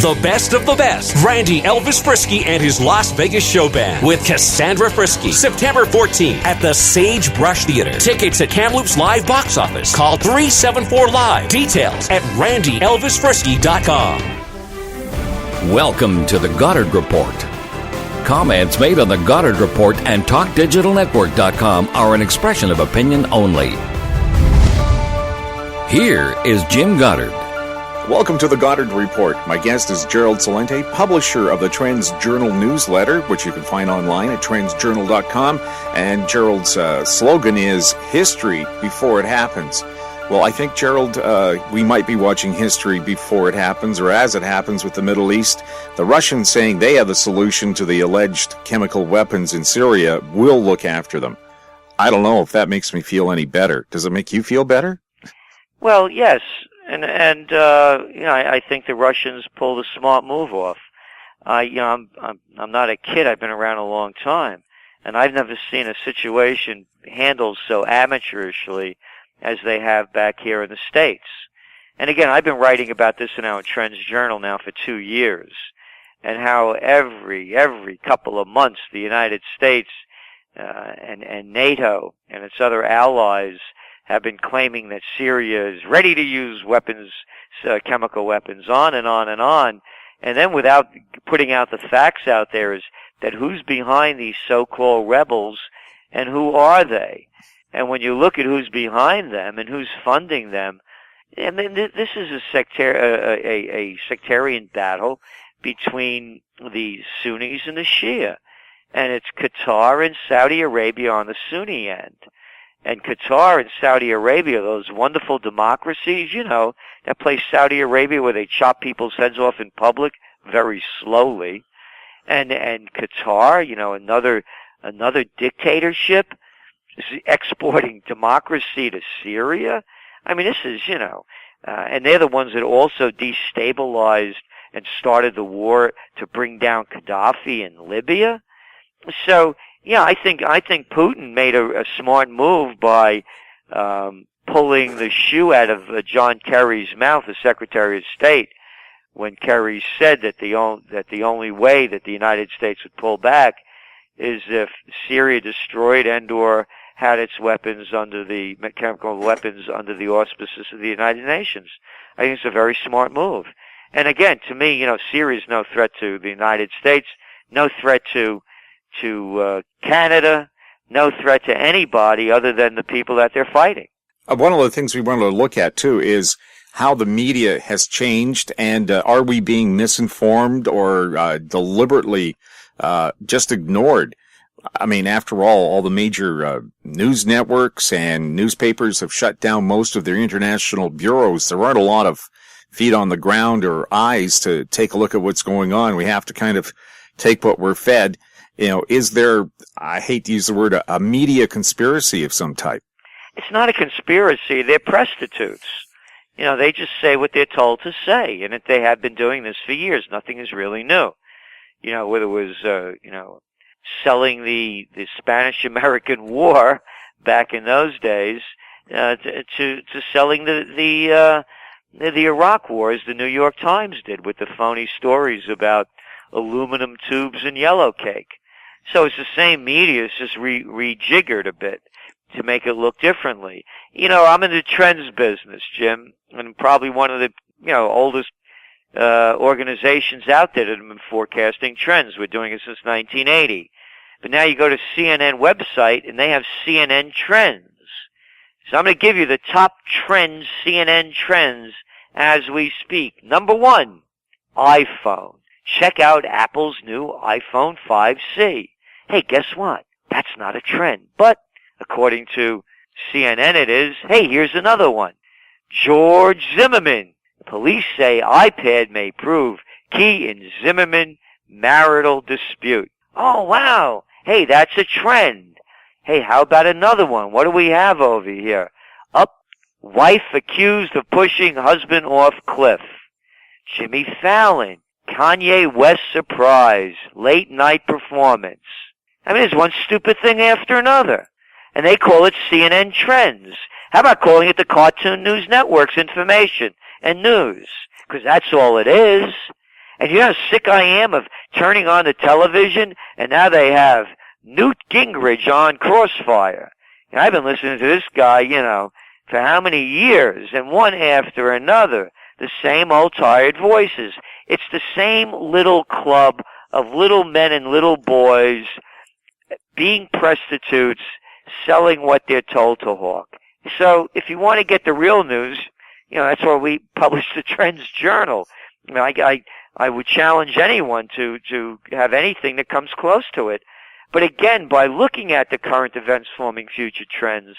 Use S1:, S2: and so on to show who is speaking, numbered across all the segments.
S1: The best of the best. Randy Elvis Frisky and his Las Vegas show band with Cassandra Frisky. September 14th at the Sagebrush Theater. Tickets at Kamloops Live box office. Call 374-LIVE. Details at randyelvisfrisky.com.
S2: Welcome to the Goddard Report. Comments made on the Goddard Report and TalkDigitalNetwork.com are an expression of opinion only. Here is Jim Goddard.
S3: Welcome to the Goddard Report. My guest is Gerald Celente, publisher of the TrendsJournal newsletter, which you can find online at TrendsJournal.com. And Gerald's slogan is history before it happens. Well, I think, Gerald, we might be watching history before it happens, or as it happens with the Middle East. The Russians saying they have the solution to the alleged chemical weapons in Syria will look after them. I don't know if that makes me feel any better. Does it make you feel better?
S4: Well, yes, and I think the Russians pulled a smart move off. I'm not a kid. I've been around a long time, and I've never seen a situation handled so amateurishly as they have back here in the States. And again, I've been writing about this in our TrendsJournal now for 2 years, and how every couple of months the United States and NATO and its other allies have been claiming that Syria is ready to use weapons, chemical weapons, on and on and on. And then without putting out the facts out there is that who's behind these so-called rebels and who are they? And when you look at who's behind them and who's funding them, and then this is a sectarian battle between the Sunnis and the Shia. And it's Qatar and Saudi Arabia on the Sunni end. And Qatar and Saudi Arabia, those wonderful democracies, that place Saudi Arabia where they chop people's heads off in public very slowly. And Qatar, another dictatorship, is exporting democracy to Syria. I mean, this is, and they're the ones that also destabilized and started the war to bring down Gaddafi in Libya. So, yeah, I think Putin made a smart move by pulling the shoe out of John Kerry's mouth, the Secretary of State, when Kerry said that the only way that the United States would pull back is if Syria destroyed and/or had its weapons chemical weapons under the auspices of the United Nations. I think it's a very smart move. And again, to me, Syria is no threat to the United States, no threat to Canada, no threat to anybody other than the people that they're fighting.
S3: One of the things we want to look at, too, is how the media has changed, and are we being misinformed or deliberately just ignored? I mean, after all the major news networks and newspapers have shut down most of their international bureaus. There aren't a lot of feet on the ground or eyes to take a look at what's going on. We have to kind of take what we're fed. Is there, I hate to use the word, a media conspiracy of some type?
S4: It's not a conspiracy. They're prostitutes. They just say what they're told to say, and they have been doing this for years. Nothing is really new. Whether it was, selling the Spanish-American War back in those days, to selling the Iraq War, as the New York Times did with the phony stories about aluminum tubes and yellow cake. So it's the same media, it's just rejiggered a bit to make it look differently. I'm in the trends business, Jim, and probably one of the oldest organizations out there that have been forecasting trends. We're doing it since 1980. But now you go to CNN website and they have CNN trends. So I'm going to give you the top trends, CNN trends, as we speak. Number 1, iPhone. Check out Apple's new iPhone 5C. Hey, guess what? That's not a trend. But according to CNN it is. Hey, here's another one. George Zimmerman. Police say iPad may prove key in Zimmerman marital dispute. Oh, wow. Hey, that's a trend. Hey, how about another one? What do we have over here? Wife accused of pushing husband off cliff. Jimmy Fallon. Kanye West surprise. Late night performance. I mean, there's one stupid thing after another. And they call it CNN Trends. How about calling it the Cartoon News Network's information and news? Because that's all it is. And you know how sick I am of turning on the television, and now they have Newt Gingrich on Crossfire. And I've been listening to this guy, for how many years, and one after another, the same old tired voices. It's the same little club of little men and little boys being prostitutes, selling what they're told to hawk. So if you want to get the real news, that's why we publish the TrendsJournal. I would challenge anyone to have anything that comes close to it. But again, by looking at the current events forming future trends,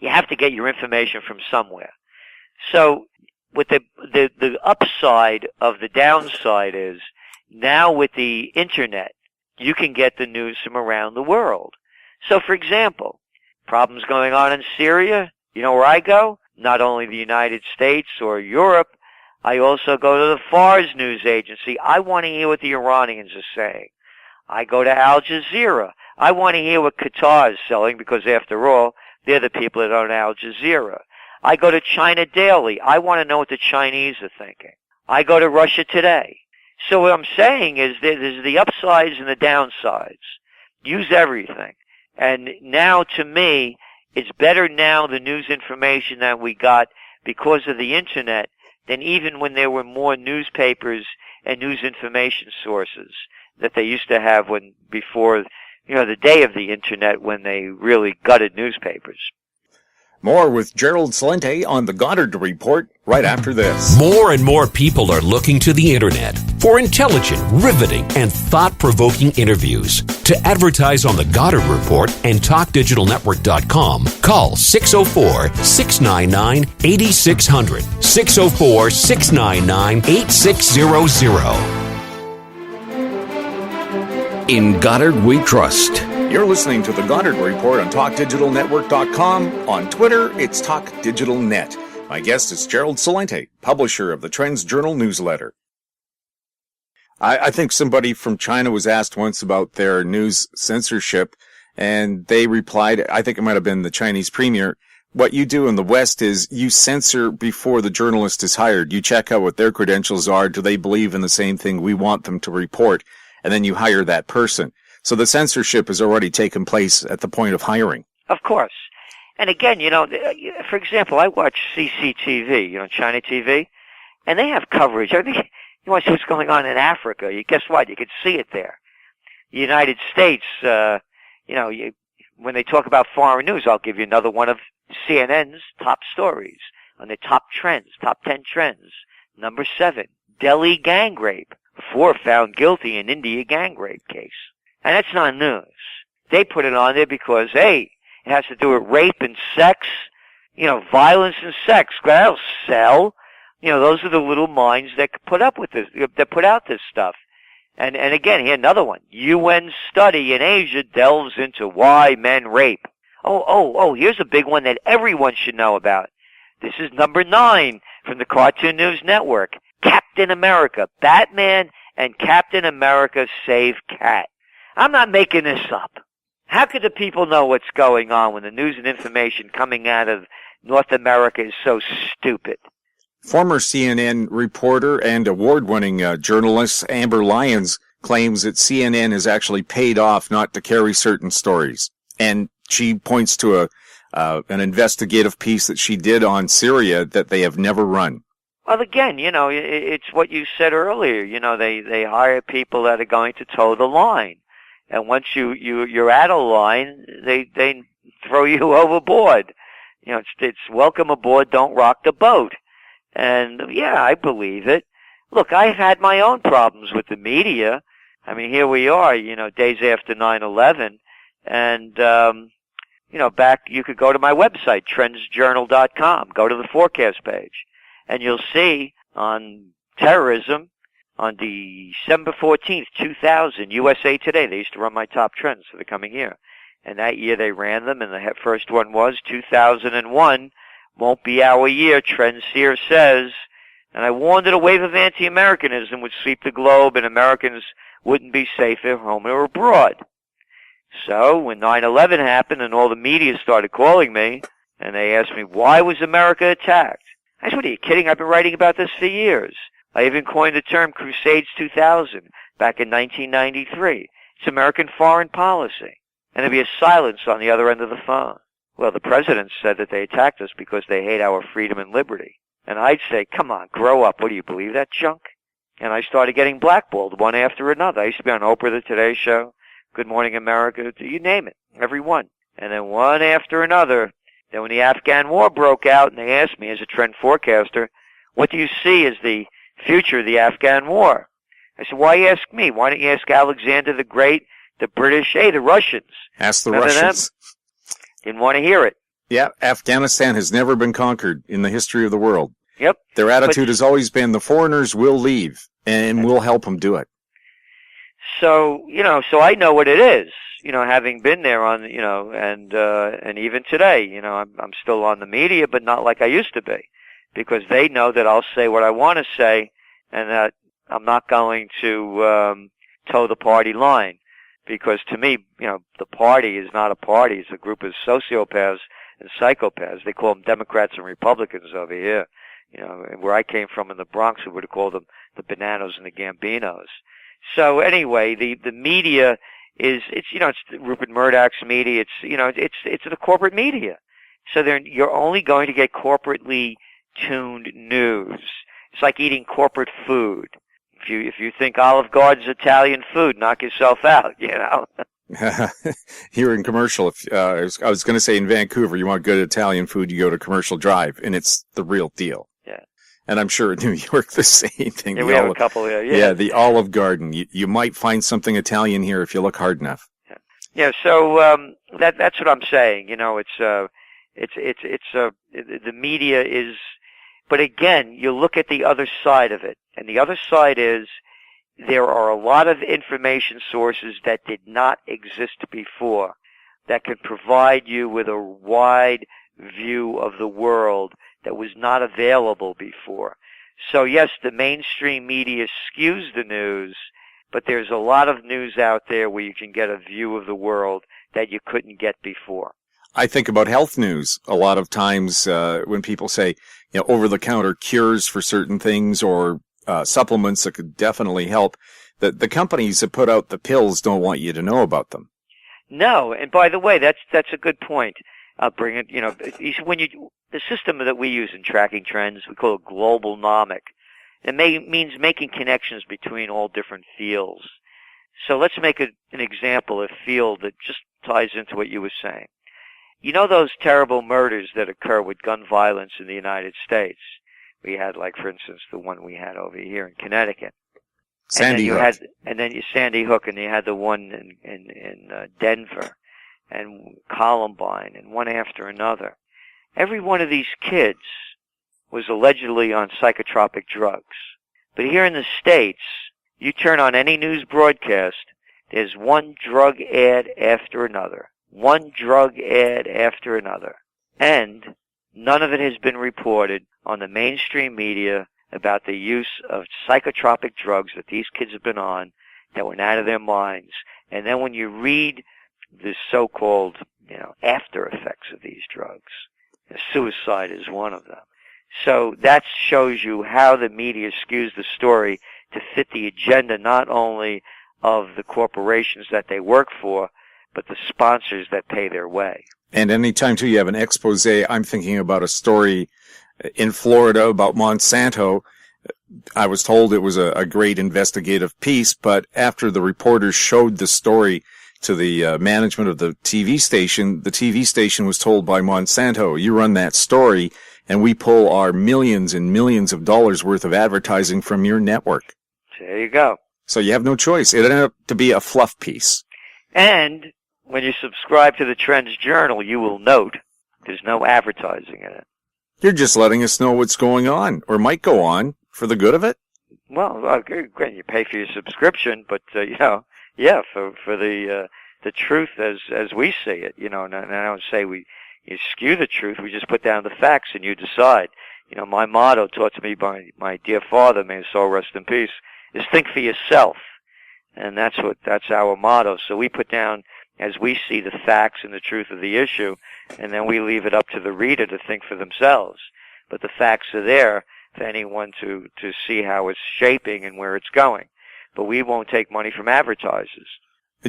S4: you have to get your information from somewhere. So with the upside of the downside is now with the internet, you can get the news from around the world. So for example, problems going on in Syria, you know where I go? Not only the United States or Europe, I also go to the Fars news agency. I want to hear what the Iranians are saying. I go to Al Jazeera. I want to hear what Qatar is selling because after all, they're the people that own Al Jazeera. I go to China Daily. I want to know what the Chinese are thinking. I go to Russia Today. So what I'm saying is there's the upsides and the downsides. Use everything. And now to me, it's better now the news information that we got because of the internet than even when there were more newspapers and news information sources that they used to have before the day of the internet when they really gutted newspapers.
S3: More with Gerald Celente on the Goddard Report right after this.
S1: More and more people are looking to the internet for intelligent, riveting, and thought-provoking interviews. To advertise on the Goddard Report and TalkDigitalNetwork.com, call 604-699-8600, 604-699-8600.
S2: In Goddard we trust.
S3: You're listening to the Goddard Report on TalkDigitalNetwork.com. On Twitter, it's TalkDigitalNet. My guest is Gerald Celente, publisher of the TrendsJournal newsletter. I think somebody from China was asked once about their news censorship, and they replied, I think it might have been the Chinese premier, what you do in the West is you censor before the journalist is hired. You check out what their credentials are. Do they believe in the same thing we want them to report? And then you hire that person. So the censorship has already taken place at the point of hiring.
S4: Of course. And again, for example, I watch CCTV, China TV, and they have coverage. I think you want to see what's going on in Africa. Guess what? You can see it there. The United States, when they talk about foreign news, I'll give you another one of CNN's top stories on the top 10 trends. Number 7, Delhi gang rape. 4 found guilty in India gang rape case. And that's not news. They put it on there because, hey, it has to do with rape and sex, violence and sex. That'll sell. Those are the little minds that put up with this, that put out this stuff. And again, here another one. UN study in Asia delves into why men rape. Oh, here's a big one that everyone should know about. This is number 9 from the Cartoon News Network. Captain America. Batman and Captain America save Cat. I'm not making this up. How could the people know what's going on when the news and information coming out of North America is so stupid?
S3: Former CNN reporter and award-winning journalist Amber Lyons claims that CNN is actually paid off not to carry certain stories. And she points to an investigative piece that she did on Syria that they have never run.
S4: Well, again, it's what you said earlier. They hire people that are going to toe the line. And once you're at a line, they throw you overboard. It's welcome aboard, don't rock the boat. And yeah, I believe it. Look, I've had my own problems with the media. I mean, here we are, days after 9/11, and back, you could go to my website, TrendsJournal.com, go to the forecast page, and you'll see on terrorism, on December 14th, 2000, USA Today, they used to run my top trends for the coming year. And that year they ran them, and the first one was 2001, won't be our year, TrendsSeer says. And I warned that a wave of anti-Americanism would sweep the globe and Americans wouldn't be safe at home or abroad. So when 9/11 happened and all the media started calling me, and they asked me, why was America attacked? I said, what are you kidding? I've been writing about this for years. I even coined the term Crusades 2000 back in 1993. It's American foreign policy. And there'd be a silence on the other end of the phone. Well, the president said that they attacked us because they hate our freedom and liberty. And I'd say, come on, grow up. What, do you believe that junk? And I started getting blackballed one after another. I used to be on Oprah, the Today Show, Good Morning America, you name it, every one. And then one after another. Then when the Afghan war broke out and they asked me as a trend forecaster, what do you see as the future of the Afghan war? I said, why ask me? Why don't you ask Alexander the Great, the British, the Russians?
S3: Ask the
S4: Remember
S3: Russians.
S4: Them? Didn't want to hear it.
S3: Yeah, Afghanistan has never been conquered in the history of the world.
S4: Yep.
S3: Their attitude has always been the foreigners will leave, and we'll help them do it.
S4: So, so I know what it is, having been there on, and even today, I'm still on the media, but not like I used to be, because they know that I'll say what I want to say, and that I'm not going to toe the party line, because to me, the party is not a party. It's a group of sociopaths and psychopaths. They call them Democrats and Republicans over here. And where I came from in the Bronx, we would have called them the Bananos and the Gambinos. So anyway, the media it's Rupert Murdoch's media. It's the corporate media. So you're only going to get corporately tuned news. It's like eating corporate food. If you think Olive Garden's Italian food, knock yourself out.
S3: Here in commercial, I was going to say in Vancouver, you want good Italian food, you go to Commercial Drive, and it's the real deal.
S4: Yeah.
S3: And I'm sure in New York the same thing.
S4: Yeah, we have a couple.
S3: Yeah, the Olive Garden. You might find something Italian here if you look hard enough.
S4: Yeah. So that's what I'm saying. The media is. But again, you look at the other side of it, and the other side is there are a lot of information sources that did not exist before that can provide you with a wide view of the world that was not available before. So yes, the mainstream media skews the news, but there's a lot of news out there where you can get a view of the world that you couldn't get before.
S3: I think about health news a lot of times when people say, over-the-counter cures for certain things or supplements that could definitely help. The companies that put out the pills don't want you to know about them.
S4: No, and by the way, that's a good point. I'll bring it. The system that we use in tracking trends, we call it global nomic. It means making connections between all different fields. So let's make an example, a field that just ties into what you were saying. Those terrible murders that occur with gun violence in the United States. We had, for instance, the one we had over here in Connecticut.
S3: Sandy Hook.
S4: Sandy Hook, and you had the one in Denver, and Columbine, and one after another. Every one of these kids was allegedly on psychotropic drugs. But here in the States, you turn on any news broadcast, there's one drug ad after another. One drug ad after another. And none of it has been reported on the mainstream media about the use of psychotropic drugs that these kids have been on that went out of their minds. And then when you read the so-called, after effects of these drugs, suicide is one of them. So that shows you how the media skews the story to fit the agenda not only of the corporations that they work for, but the sponsors that pay their way.
S3: And anytime, too, you have an expose, I'm thinking about a story in Florida about Monsanto. I was told it was a great investigative piece, but after the reporters showed the story to the management of the TV station was told by Monsanto, you run that story, and we pull our millions and millions of dollars worth of advertising from your network.
S4: There you go.
S3: So you have no choice. It ended up to be a fluff piece.
S4: And when you subscribe to the TrendsJournal, you will note there's no advertising in it.
S3: You're just letting us know what's going on, or might go on, for the good of it?
S4: Well, great, you pay for your subscription, but, for the truth as we see it, and I don't say you skew the truth, we just put down the facts and you decide. My motto, taught to me by my dear father, may his soul rest in peace, is think for yourself. And that's our motto. So we put down, as we see, the facts and the truth of the issue, and then we leave it up to the reader to think for themselves. But the facts are there. anyone to see how it's shaping and where it's going. But we won't take money from advertisers.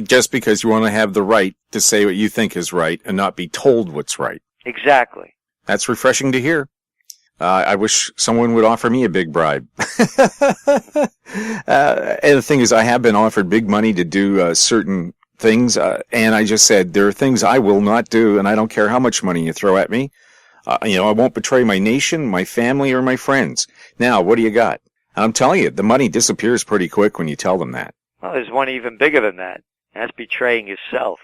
S3: Just because you want to have the right to say what you think is right and not be told what's right.
S4: Exactly.
S3: That's refreshing to hear. I wish someone would offer me a big bribe. And the thing is, I have been offered big money to do certain things, and I just said, there are things I will not do, and I don't care how much money you throw at me. I won't betray my nation, my family, or my friends. Now, what do you got? And I'm telling you, the money disappears pretty quick when you tell them that.
S4: Well, there's one even bigger than that. That's betraying yourself.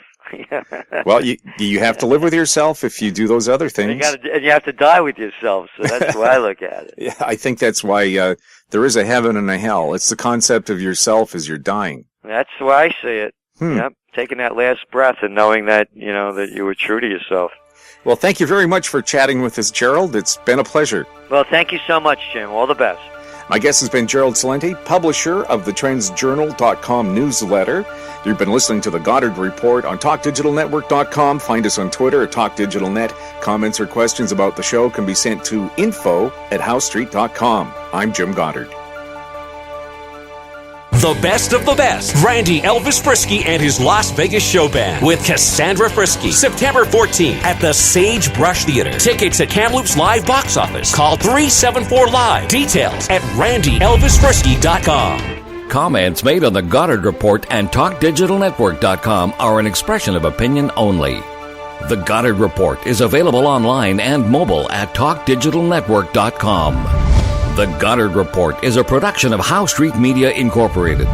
S3: Well, you have to live with yourself if you do those other things.
S4: And you have to die with yourself, so that's the way I look at it.
S3: Yeah, I think that's why there is a heaven and a hell. It's the concept of yourself as you're dying.
S4: That's the way I see it. Yep, taking that last breath and knowing that, that you were true to yourself.
S3: Well, thank you very much for chatting with us, Gerald. It's been a pleasure.
S4: Well, thank you so much, Jim. All the best.
S3: My guest has been Gerald Celente, publisher of the TrendsJournal.com newsletter. You've been listening to the Goddard Report on TalkDigitalNetwork.com. Find us on Twitter at TalkDigitalNet. Comments or questions about the show can be sent to info@HowStreet.com. I'm Jim Goddard.
S1: The best of the best. Randy Elvis Frisky and his Las Vegas show band with Cassandra Frisky. September 14th at the Sagebrush Theater. Tickets at Kamloops Live box office. Call 374-LIVE. Details at RandyElvisFrisky.com.
S2: Comments made on the Goddard Report and TalkDigitalNetwork.com are an expression of opinion only. The Goddard Report is available online and mobile at TalkDigitalNetwork.com. The Goddard Report is a production of How Street Media Incorporated.